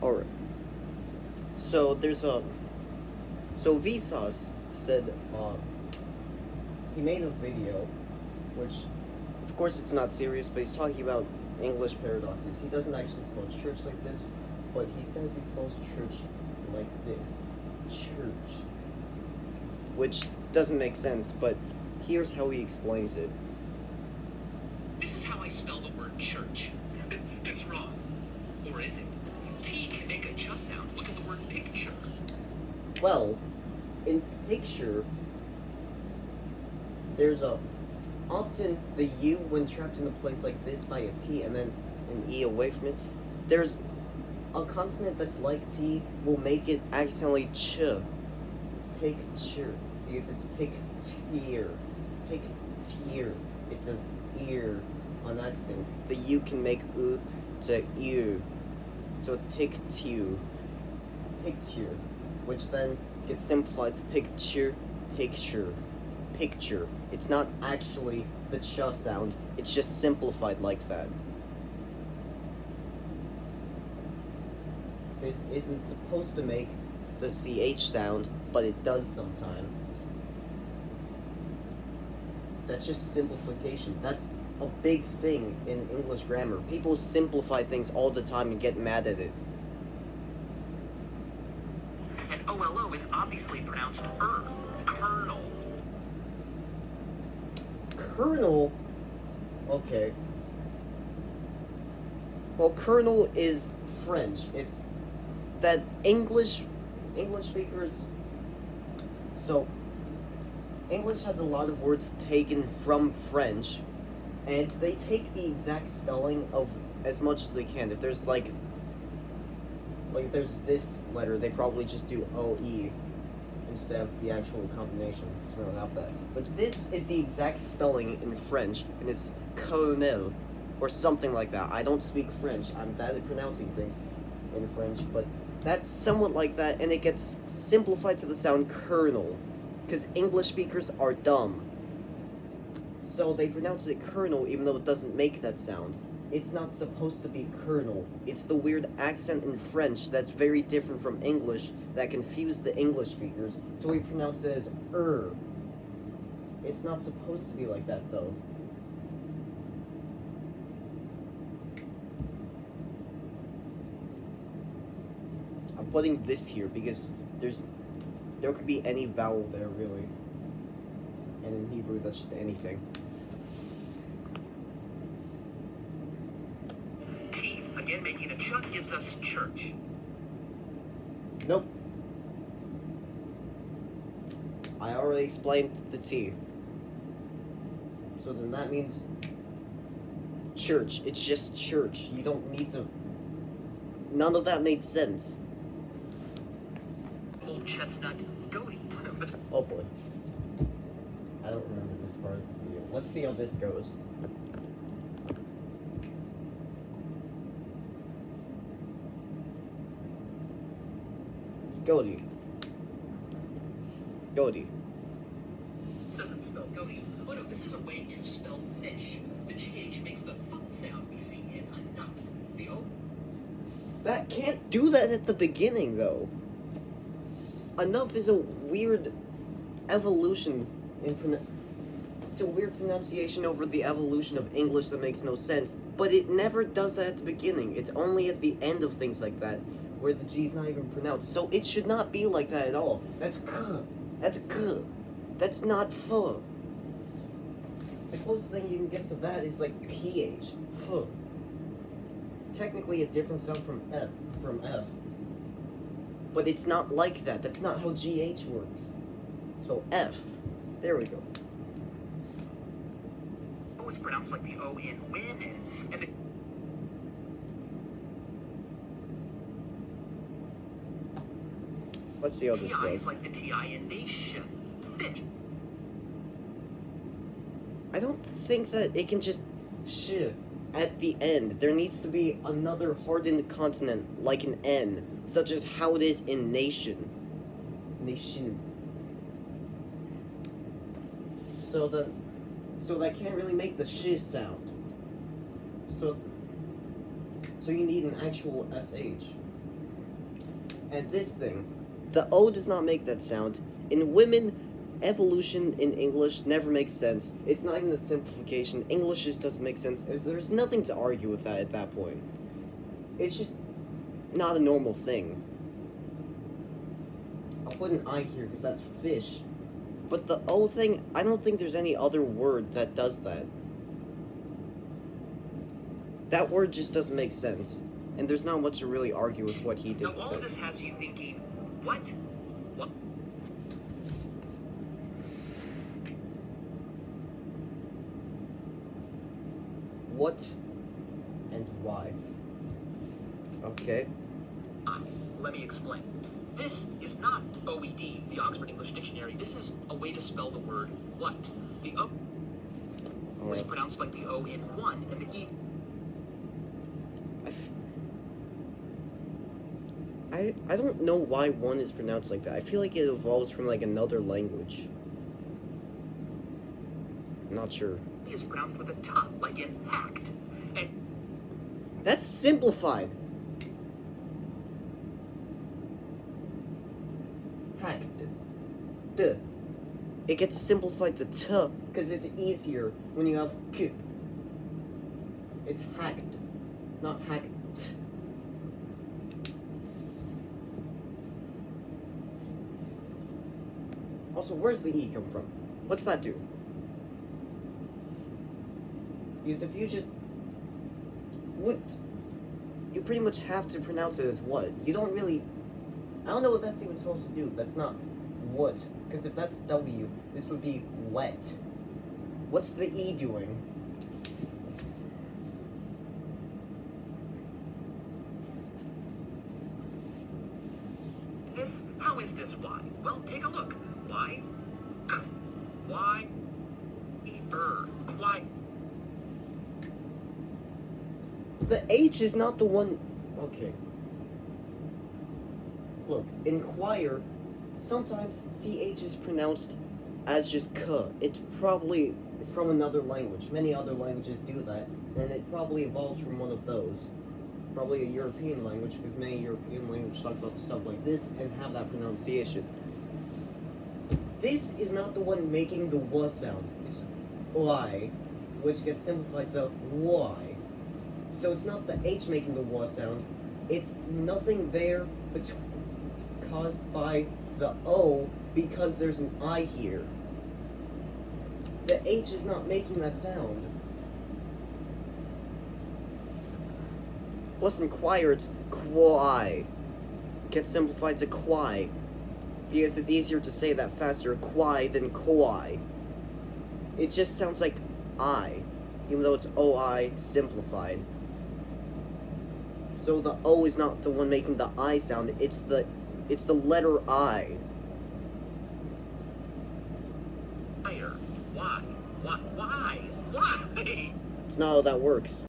Alright. So there's a. So Vsauce said he made a video, which, of course, it's not serious, but he's talking about English paradoxes. He doesn't actually spell church like this, but he says he spells church like this. Church. Which doesn't make sense, but here's how he explains it. This is how I spell the word church. It's wrong. Or is it? T can make a ch sound. Look at the word picture. Well, in picture, there's often the U, when trapped in a place like this by a T and then an E away from it, there's a consonant that's like T will make it accidentally ch. Picture. Because it's pick-tier. Pick-tier. It does ear on accident. The U can make U to ear. So it's pick-tier. Picture. Which then gets simplified to picture. Picture. It's not actually the ch sound, it's just simplified like that. This isn't supposed to make the ch sound, but it does sometimes. That's just simplification. That's a big thing in English grammar. People simplify things all the time and get mad at it. And OLO is obviously pronounced kernel. Kernel? Okay. Well, kernel is French. It's that English speakers. So, English has a lot of words taken from French, and they take the exact spelling of as much as they can. If there's like if there's this letter, they probably just do OE instead of the actual combination. So we don't have that. But this is the exact spelling in French, and it's colonel, or something like that. I don't speak French. I'm bad at pronouncing things in French, but that's somewhat like that, and it gets simplified to the sound kernel, because English speakers are dumb. So they pronounce it kernel even though it doesn't make that sound. It's not supposed to be kernel. It's the weird accent in French that's very different from English that confused the English speakers, so we pronounce it as It's not supposed to be like that, though. I'm putting this here because there could be any vowel there, really. And in Hebrew, that's just anything. T, again making a ch, gives us church. Nope. I already explained the T. So then that means church. It's just church. You don't need to... None of that made sense. Old chestnut goaty. Oh boy. I don't remember this part of the video. Let's see how this goes. Goaty. Goaty. This doesn't spell goaty. Oh no, this is a way to spell fish. The GH makes the f sound we see in enough. The O. That can't do that at the beginning, though. Enough is a weird evolution in it's a weird pronunciation over the evolution of English that makes no sense, but it never does that at the beginning. It's only at the end of things like that, where the G's not even pronounced. So it should not be like that at all. That's k. That's k. That's not f. The closest thing you can get to that is like PH. F. Technically a different sound from F. But it's not like that. That's not how GH works. So F. There we go. O is pronounced like the O in win, and the Let's see how this TI goes. is like the TI in nation. Fish. I don't think that it can just sh at the end. There needs to be another hardened consonant like an N, such as how it is in nation. Nation. So that can't really make the sh sound. So you need an actual SH. And this thing, the O does not make that sound. In women, evolution in English never makes sense. It's not even a simplification. English just doesn't make sense. There's nothing to argue with that at that point. It's just not a normal thing. I'll put an I here because that's fish. But the O thing, I don't think there's any other word that does that. That word just doesn't make sense. And there's not much to really argue with what he did. Now, all with of it. this has you thinking, what? What? What and why? Okay. Let me explain. This is not OED, the Oxford English Dictionary. This is a way to spell the word what. The O was pronounced like the O in one, and the E. I don't know why one is pronounced like that. I feel like it evolves from like another language. I'm not sure. Is pronounced with a T, like in hacked. And That's simplified. Hacked. Duh. It gets simplified to T because it's easier when you have K. It's hacked, not hacked. Also, where's the E come from? What's that do? Because if you just... What? You pretty much have to pronounce it as what? You don't really... I don't know what that's even supposed to do. That's not what. Because if that's W, this would be wet. What's the E doing? this, how is this Y? Well, take a look. Y, K, Y, Y. The H is not the one... Okay. Look, in choir, sometimes CH is pronounced as just K. It's probably from another language. Many other languages do that, and it probably evolves from one of those. Probably a European language, because many European languages talk about stuff like this and have that pronunciation. This is not the one making the W sound. It's Y, which gets simplified to Y. So it's not the H making the W sound. It's nothing there caused by the O because there's an I here. The H is not making that sound. Plus in choir it's quai. Gets simplified to quai. Because it's easier to say that faster, quai, than koi. It just sounds like I, even though it's OI simplified. So the O is not the one making the I sound, it's the letter I. Why? Why? Why? It's not how that works.